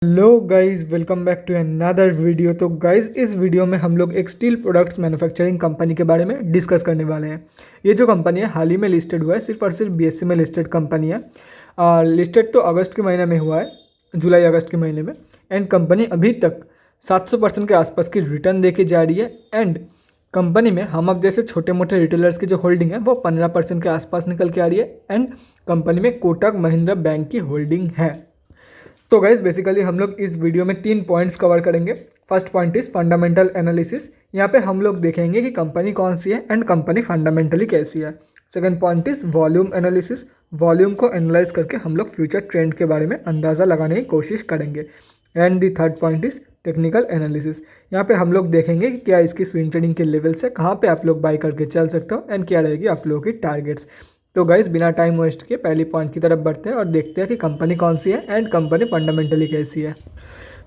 Hello guys, welcome back to another video. तो guys, इस video में हम लोग एक स्टील प्रोडक्ट्स मैन्युफैक्चरिंग कंपनी के बारे में डिस्कस करने वाले हैं। ये जो कंपनी है हाल ही में लिस्टेड हुआ है, सिर्फ और सिर्फ बीएससी में लिस्टेड कंपनी है। लिस्टेड तो अगस्त के महीने में हुआ है, जुलाई अगस्त के महीने में। एंड कंपनी अभी तक 700% के आसपास की रिटर्न दे के जा रही है। एंड कंपनी में हम अब जैसे छोटे मोटे रिटेलर्स की जो होल्डिंग है वो 15% के आसपास निकल के आ रही है। एंड कंपनी में कोटक महिंद्रा बैंक की होल्डिंग है। तो गाइज बेसिकली हम लोग इस वीडियो में 3 पॉइंट्स कवर करेंगे। First point is fundamental analysis. यहाँ पे हम लोग देखेंगे कि कंपनी कौन सी है एंड कंपनी फंडामेंटली कैसी है। Second point is volume analysis. Volume को एनालाइज करके हम लोग फ्यूचर ट्रेंड के बारे में अंदाज़ा लगाने की कोशिश करेंगे। And the third point is technical analysis. यहाँ पे हम लोग देखेंगे कि क्या इसकी स्विंग ट्रेडिंग के लेवल्स है, कहाँ पे आप लोग बाई करके चल सकते हो एंड क्या रहेगी आप लोगों की टारगेट्स। तो गाइस बिना टाइम वेस्ट किए पहली पॉइंट की तरफ बढ़ते हैं और देखते हैं कि कंपनी कौन सी है एंड कंपनी फंडामेंटली कैसी है।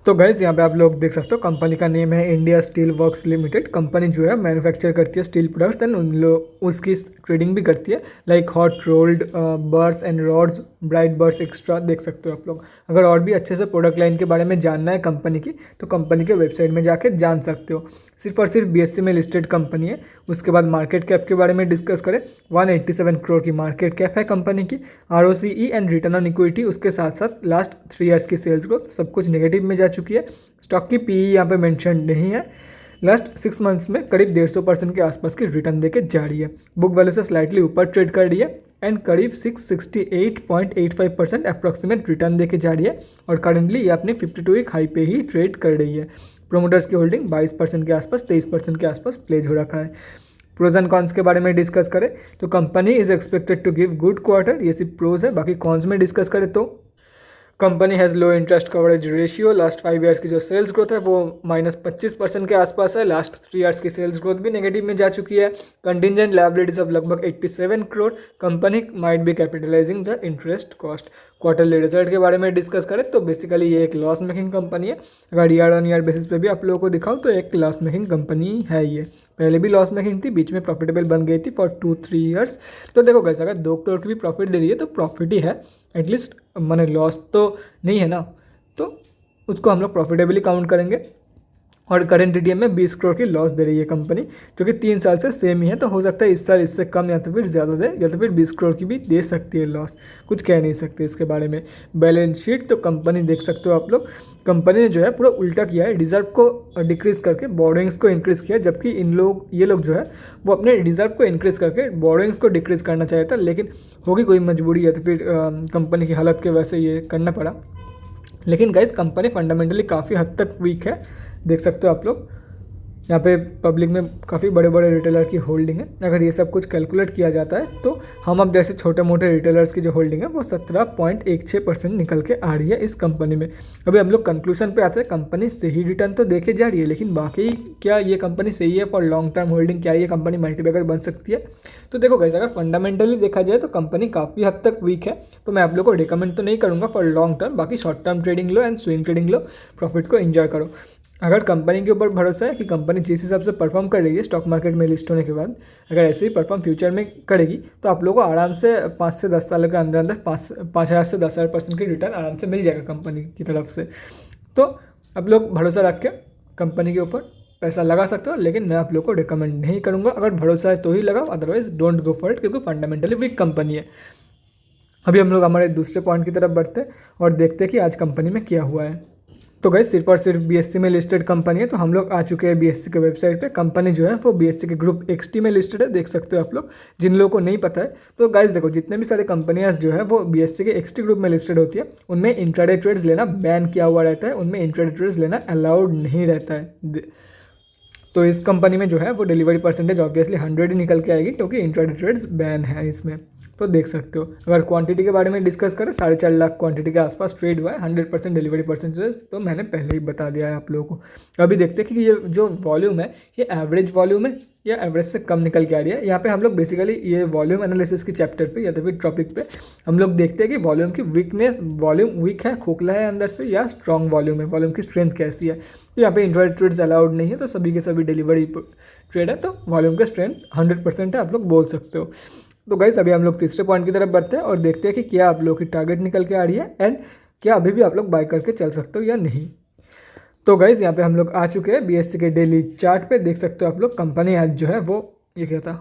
तो गाइज यहाँ पे आप लोग देख सकते हो कंपनी का नेम है India steel works limited. Company जो है मैन्युफैक्चर करती है स्टील प्रोडक्ट्स, देन उन लोग उसकी ट्रेडिंग भी करती है, like hot rolled bars and rods, bright bars extra. देख सकते हो आप लोग। अगर और भी अच्छे से प्रोडक्ट लाइन के बारे में जानना है कंपनी की तो कंपनी के वेबसाइट में जाके जान सकते हो। सिर्फ और सिर्फ बीएससी में लिस्टेड कंपनी है। उसके बाद मार्केट कैप के बारे में डिस्कस करें, 187 करोड़ की मार्केट कैप है कंपनी की। ROCE and return on equity, उसके साथ साथ लास्ट 3 ईयर्स की सेल्स ग्रोथ सब कुछ नेगेटिव में जा चुकी है। स्टॉक की पीई यहाँ पे मेंशन नहीं है। लास्ट 6 मंथ्स में करीब 150% के आसपास की रिटर्न देके जा रही है। बुक वैल्यू से स्लाइटली ऊपर ट्रेड कर रही है एंड करीब 668.85% अप्रॉक्सीमेट रिटर्न देके जा रही है। और करंटली ये अपने 52 वीक हाई पे ही ट्रेड कर रही है। प्रोमोटर्स की होल्डिंग 22% के आसपास, 23% के आसपास प्लेज हो रखा है। प्रोज एंड कॉन्स के बारे में डिस्कस करें तो company is expected to give good quarter, ये सिर्फ प्रोज है। बाकी कॉन्स में डिस्कस करें तो company has low interest coverage ratio. Last 5 years की जो सेल्स ग्रोथ है वो -25% के आसपास है। लास्ट 3 ईयर्स की सेल्स ग्रोथ भी नेगेटिव में जा चुकी है। कंटिजेंट लायबिलिटीज ऑफ लगभग 87 crore. Company might be capitalising the interest cost. Quarterly result के बारे में डिस्कस करें तो बेसिकली ये एक लॉस मेकिंग कंपनी है। अगर ईयर ऑन ईयर बेसिस पे भी आप लोगों को दिखाऊं तो एक लॉस मेकिंग कंपनी है। ये पहले भी लॉस मेकिंग थी, बीच में प्रॉफिटेबल बन गई थी फॉर 2-3 ईयर्स। तो देखो कैसे, अगर 2 करोड़ की भी प्रॉफिट दे रही है तो प्रॉफिट ही है एटलीस्ट, मैंने लॉस तो नहीं है ना, तो उसको हम लोग प्रॉफिटेबली काउंट करेंगे। और करंट एटीएम में 20 करोड़ की लॉस दे रही है कंपनी, जो कि 3 साल से सेम ही है। तो हो सकता है इस साल इससे कम या तो फिर ज़्यादा दे, या तो फिर 20 करोड़ की भी दे सकती है लॉस। कुछ कह नहीं सकते इसके बारे में। बैलेंस शीट तो कंपनी देख सकते हो आप लोग। कंपनी ने जो है पूरा उल्टा किया है, रिजर्व को डिक्रीज़ करके बोरोइंग्स को इंक्रीज़ किया, जबकि ये लोग जो है वो अपने रिजर्व को इंक्रीज़ करके बोरोइंग्स को डिक्रीज़ करना चाहता, लेकिन होगी कोई मजबूरी या तो फिर कंपनी की हालत के वजह से ये करना पड़ा। लेकिन गाइज कंपनी फंडामेंटली काफ़ी हद तक वीक है। देख सकते हो आप लोग यहाँ पे पब्लिक में काफ़ी बड़े बड़े रिटेलर की होल्डिंग है। अगर ये सब कुछ कैलकुलेट किया जाता है तो हम अब जैसे छोटे मोटे रिटेलर्स की जो होल्डिंग है वो 17.16% निकल के आ रही है इस कंपनी में। अभी हम लोग कंक्लूजन पे आते हैं, कंपनी सही रिटर्न तो देखे जा रही है, लेकिन बाकी क्या ये कंपनी सही है फॉर लॉन्ग टर्म होल्डिंग? क्या ये कंपनी मल्टीबैगर बन सकती है? तो देखो गाइस, अगर फंडामेंटली देखा जाए तो कंपनी काफ़ी हद तक वीक है। तो मैं आप लोग को रिकमेंड तो नहीं करूँगा फॉर लॉन्ग टर्म। बाकी short term trading low and swing trading low, profit को एंजॉय करो। अगर कंपनी के ऊपर भरोसा है कि कंपनी जिस हिसाब से परफॉर्म कर रही है स्टॉक मार्केट में लिस्ट होने के बाद, अगर ऐसे ही परफॉर्म फ्यूचर में करेगी तो आप लोगों को आराम से 5 से 10 साल के अंदर अंदर 5,000 से 10,000% की रिटर्न आराम से मिल जाएगा कंपनी की तरफ से। तो आप लोग भरोसा रख के कंपनी के ऊपर पैसा लगा सकते हो, लेकिन मैं आप लोग को रिकमेंड नहीं करूँगा। अगर भरोसा है तो ही लगाओ, otherwise don't go for it, क्योंकि फंडामेंटली वीक कंपनी है। अभी हम लोग हमारे दूसरे पॉइंट की तरफ बढ़ते हैं और देखते हैं कि आज कंपनी में क्या हुआ है। तो गाइस सिर्फ और सिर्फ बीएससी में लिस्टेड कंपनी है, तो हम लोग आ चुके हैं बीएससी के वेबसाइट पे। कंपनी जो है वो बीएससी के ग्रुप एक्सटी में लिस्टेड है, देख सकते हो आप लोग। जिन लोगों को नहीं पता है तो गाइस देखो, जितने भी सारे कंपनियां जो है वो बीएससी के एक्सटी ग्रुप में लिस्टेड होती है, उनमें इंट्राडे ट्रेड्स लेना बैन किया हुआ रहता है, उनमें इंट्राडे ट्रेड्स लेना अलाउड नहीं रहता है। तो इस कंपनी में जो है वो डिलीवरी परसेंटेज ऑब्वियसली 100 ही निकल के आएगी, क्योंकि इंट्राडे ट्रेड्स बैन है इसमें। तो देख सकते हो। अगर क्वांटिटी के बारे में डिस्कस करें, 4.5 लाख क्वांटिटी के आसपास ट्रेड हुआ है। 100% डिलीवरी परसेंटेज तो मैंने पहले ही बता दिया है आप लोगों को। अभी देखते हैं कि ये जो वॉल्यूम है ये एवरेज वॉल्यूम है या एवरेज से कम निकल के आ रही है। यहाँ पे हम लोग बेसिकली ये वॉल्यूम एनालिसिस की चैप्टर पे या तो फिर टॉपिक पे हम लोग देखते हैं कि वॉल्यूम की वीकनेस, वॉल्यूम वीक है, खोखला है अंदर से, या स्ट्रॉन्ग वॉल्यूम है, वॉल्यूम की स्ट्रेंथ कैसी है। तो यहाँ पे इंट्राडे ट्रेड्स अलाउड नहीं है, तो सभी के सभी डिलीवरी ट्रेड है, तो वॉल्यूम का स्ट्रेंथ 100% है, आप लोग बोल सकते हो। तो गाइस अभी हम लोग तीसरे पॉइंट की तरफ बढ़ते हैं और देखते हैं कि क्या आप लोग की टारगेट निकल के आ रही है एंड क्या अभी भी आप लोग बाय करके चल सकते हो या नहीं। तो गाइज़ यहाँ पे हम लोग आ चुके हैं BSE के डेली चार्ट पे। देख सकते हो आप लोग कंपनी आज जो है वो ये क्या था,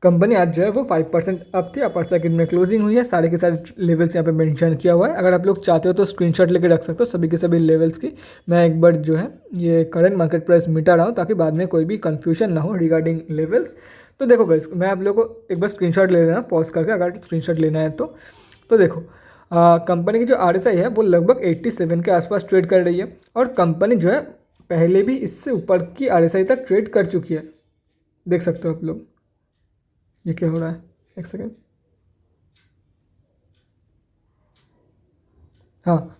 कंपनी आज जो है वो 5% अप थी। अपर सर्किट में क्लोजिंग हुई है। सारे के सारे लेवल्स यहाँ पे मेंशन किया हुआ है। अगर आप लोग चाहते हो तो स्क्रीनशॉट लेके रख सकते हो सभी के सभी लेवल्स की। मैं एक बार जो है ये करंट मार्केट प्राइस मिटा रहा हूँ ताकि बाद में कोई भी कन्फ्यूजन ना हो रिगार्डिंग लेवल्स। तो देखो गाइस, मैं आप लोगों को एक बार स्क्रीनशॉट ले लेना पॉज करके, अगर स्क्रीनशॉट लेना है तो देखो कंपनी की जो RSI है वो लगभग 87 के आसपास ट्रेड कर रही है। और कंपनी जो है पहले भी इससे ऊपर की RSI तक ट्रेड कर चुकी है। देख सकते हो आप लोग। ये क्या हो रहा है, एक सेकेंड। हाँ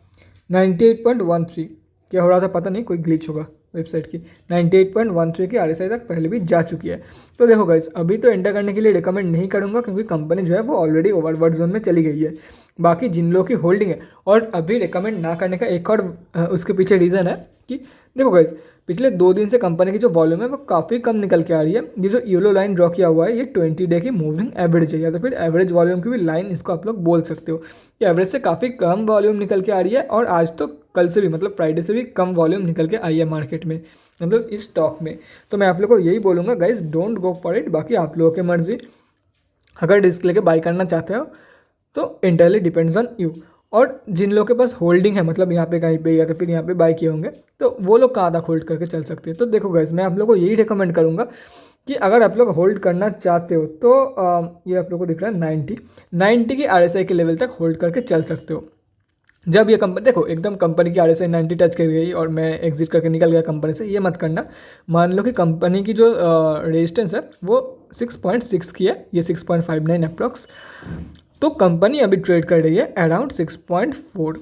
98.13 क्या हो रहा था पता नहीं, कोई ग्लिच होगा वेबसाइट की। 98.13 की RSI तक पहले भी जा चुकी है। तो देखो गाइस, अभी तो एंटर करने के लिए रिकमेंड नहीं करूँगा क्योंकि कंपनी जो है वो ऑलरेडी ओवरबॉट जोन में चली गई है। बाकी जिन लोगों की होल्डिंग है, और अभी रिकमेंड ना करने का एक और उसके पीछे रीज़न है कि देखो गाइस, पिछले 2 दिन से कंपनी की जो वॉल्यूम है वो काफ़ी कम निकल के आ रही है। ये जो येलो लाइन ड्रॉ किया हुआ है ये 20 डे की मूविंग एवरेज है, या तो फिर एवरेज वॉल्यूम की भी लाइन इसको आप लोग बोल सकते हो कि एवरेज से काफ़ी कम वॉल्यूम निकल के आ रही है। और आज तो कल से भी मतलब फ्राइडे से भी कम वॉल्यूम निकल के आई है मार्केट में, मतलब इस स्टॉक में। तो मैं आप लोग को यही बोलूँगा guys, don't go for it. बाकी आप लोगों की मर्जी, अगर रिस्क लेके बाई करना चाहते हो तो इंटरली डिपेंड्स ऑन यू। और जिन लोगों के पास होल्डिंग है, मतलब यहाँ पे कहीं पे या तो फिर यहाँ पे बाई किए होंगे, तो वो लोग कहाँ तक होल्ड करके चल सकते हैं। तो देखो गाइस, मैं आप लोगों को यही रिकमेंड करूँगा कि अगर आप लोग होल्ड करना चाहते हो तो ये आप लोग को दिख रहा है 90 की RSI के लेवल तक होल्ड करके चल सकते हो। जब ये कंपनी देखो एकदम कंपनी की RSI 90 टच कर गई और मैं एग्जिट करके निकल गया कंपनी से, ये मत करना। मान लो कि कंपनी की जो रेजिस्टेंस है वो 6.6 की है, ये 6.59 अप्रॉक्स। तो कंपनी अभी ट्रेड कर रही है अराउंड 6.4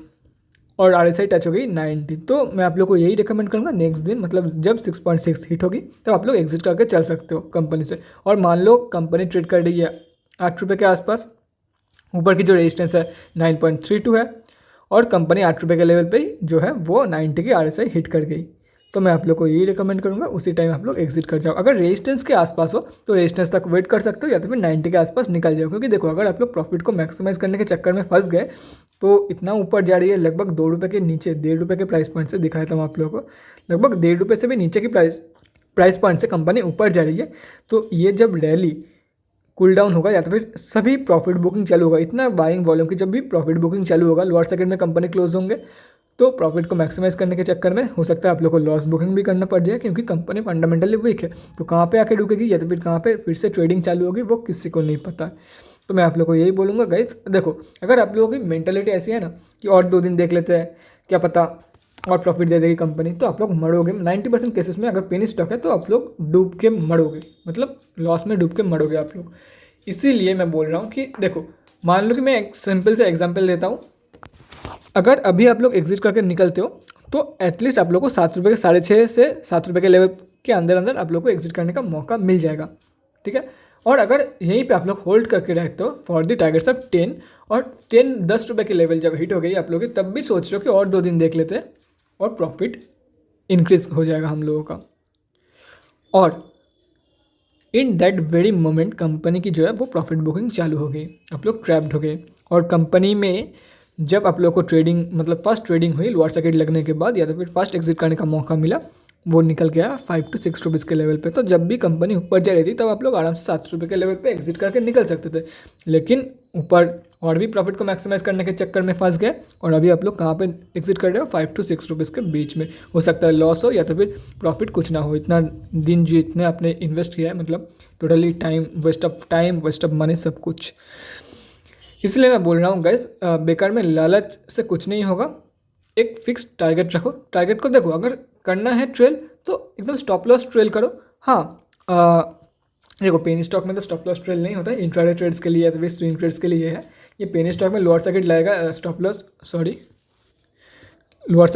और RSI टच हो गई 90। तो मैं आप लोग को यही रिकमेंड करूँगा नेक्स्ट दिन, मतलब जब 6.6 हिट होगी तब आप लोग एग्जिट करके चल सकते हो कंपनी से। और मान लो कंपनी ट्रेड कर रही है 8 रुपये के आसपास, ऊपर की जो रेजिस्टेंस है 9.32 है, और कंपनी 8 रुपये के लेवल पे ही जो है वो 90 की RSI हिट कर गई, तो मैं आप लोग को यही रिकमेंड करूँगा उसी टाइम आप लोग एग्जिट कर जाओ। अगर रेजिस्टेंस के आसपास हो तो रेजिस्टेंस तक वेट कर सकते हो, या तो फिर 90 के आसपास निकल जाओ। क्योंकि देखो अगर आप लोग प्रॉफिट को मैक्सिमाइज करने के चक्कर में फंस गए तो इतना ऊपर जा रही है, लगभग 2 रुपये के नीचे, 1.5 रुपये के प्राइस पॉइंट से दिखाया था मैं आप लोगों को, लगभग 1.5 रुपये से भी नीचे की प्राइस पॉइंट से कंपनी ऊपर जा रही है। तो ये जब रैली कूल डाउन होगा या तो फिर सभी प्रॉफिट बुकिंग चालू होगा, इतना बाइंग वॉल्यूम की जब भी प्रॉफिट बुकिंग चालू होगा, लोअर सेकंड में कंपनी क्लोज होंगे, तो प्रॉफिट को मैक्सिमाइज करने के चक्कर में हो सकता है आप लोग को लॉस बुकिंग भी करना पड़ जाए, क्योंकि कंपनी फंडामेंटली वीक है। तो कहाँ पे आके रुकेगी या तो फिर कहाँ पे फिर से ट्रेडिंग चालू होगी वो किसी को नहीं पता है। तो मैं आप लोग को यही बोलूँगा गाइस, देखो अगर आप लोगों की मेंटालिटी ऐसी है ना कि और 2 दिन देख लेते हैं क्या पता और प्रॉफिट दे देगी कंपनी, तो आप लोग मरोगे। 90% केसेस में अगर पेनी स्टॉक है तो आप लोग डूब के मरोगे, मतलब लॉस में डूब के मरोगे आप लोग। इसीलिए मैं बोल रहा हूँ कि देखो मान लो कि मैं एक सिंपल से एग्जांपल देता हूँ, अगर अभी आप लोग एग्जिट करके निकलते हो तो एटलीस्ट आप लोग को 7 रुपये के 6.5 से 7 रुपये के लेवल के अंदर अंदर आप लोग को एग्जिट करने का मौका मिल जाएगा, ठीक है। और अगर यहीं पे आप लोग होल्ड करके रहते हो फॉर द टारगेट्स ऑफ 10, और 10-10 रुपये की लेवल जब हिट हो गई आप लोग की, तब भी सोच रहे हो कि और 2 दिन देख लेते हैं और प्रॉफिट इंक्रीज हो जाएगा हम लोगों का। और in that very moment company की जो है वो प्रॉफिट बुकिंग चालू हो गई, आप लोग ट्रैप्ड हो गए। और कंपनी में जब आप लोग को ट्रेडिंग मतलब फर्स्ट ट्रेडिंग हुई लोअर सर्किट लगने के बाद, या तो फिर फर्स्ट एग्जिट करने का मौका मिला, वो निकल गया 5 to 6 रुपीज़ के लेवल पे। तो जब भी कंपनी ऊपर जा रही थी तब आप लोग आराम से 7 रुपये के लेवल पे एग्जिट करके निकल सकते थे, लेकिन ऊपर और भी प्रॉफिट को मैक्सिमाइज करने के चक्कर में फंस गए। और अभी आप लोग कहाँ पे एग्जिट कर रहे हो, 5 to 6 रुपीज़ के बीच में। हो सकता है लॉस हो या तो फिर प्रॉफिट कुछ ना हो। इतना दिन जो इतने आपने इन्वेस्ट किया है, मतलब totally time waste of money सब कुछ। इसलिए मैं बोल रहा हूँ गाइस, बेकार में लालच से कुछ नहीं होगा। एक फिक्स टारगेट रखो, टारगेट को देखो, अगर करना है ट्रेल तो एकदम स्टॉप लॉस ट्रेल करो। हाँ देखो पेनी स्टॉक में तो स्टॉप लॉस ट्रेल नहीं होता है, इंट्राडे ट्रेड्स के लिए या तो फिर स्विंग ट्रेड्स के लिए है। ये पेनी स्टॉक में लोअर सर्किट लाएगा, लोअर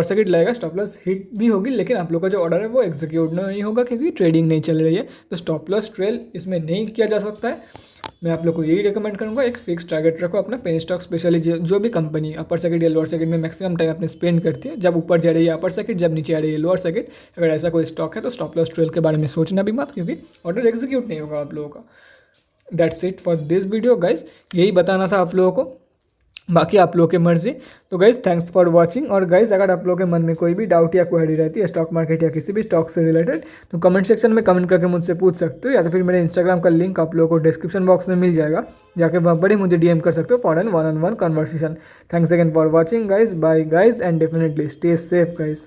सर्किट लाएगा, स्टॉप लॉस हिट भी होगी, लेकिन आप लोग का जो ऑर्डर है वो एग्जीक्यूट नहीं होगा क्योंकि ट्रेडिंग नहीं चल रही है। तो स्टॉप लॉस ट्रेल इसमें नहीं किया जा सकता है। मैं आप लोग को यही रिकमेंड करूँगा, एक फिक्स टारगेट रखो अपना। पेनी स्टॉक स्पेशली जो भी कंपनी अपर सर्किट या लोअर सर्किट में मैक्सिमम टाइम अपने स्पेंड करती है, जब ऊपर जा रही है अपर सर्किट, जब नीचे आ रही है लोअर सर्किट, अगर ऐसा कोई स्टॉक है तो स्टॉप लॉस ट्रेल के बारे में सोचना भी मत, क्योंकि ऑर्डर एग्जीक्यूट नहीं होगा आप लोगों का। That's it for this video guys, यही बताना था आप लोगों को। बाकी आप लोगों की मर्जी। तो गाइज़ थैंक्स फॉर वाचिंग। और गाइज़ अगर आप लोगों के मन में कोई भी डाउट या क्वेरी रहती है स्टॉक मार्केट या किसी भी स्टॉक से रिलेटेड, तो कमेंट सेक्शन में कमेंट करके मुझसे पूछ सकते हो, या तो फिर मेरे इंस्टाग्राम का लिंक आप लोगों को डिस्क्रिप्शन बॉक्स में मिल जाएगा, जाके वहाँ पर ही मुझे डीएम कर सकते हो for an one on one conversation. Thanks again for watching guys, bye guys, and definitely stay safe guys.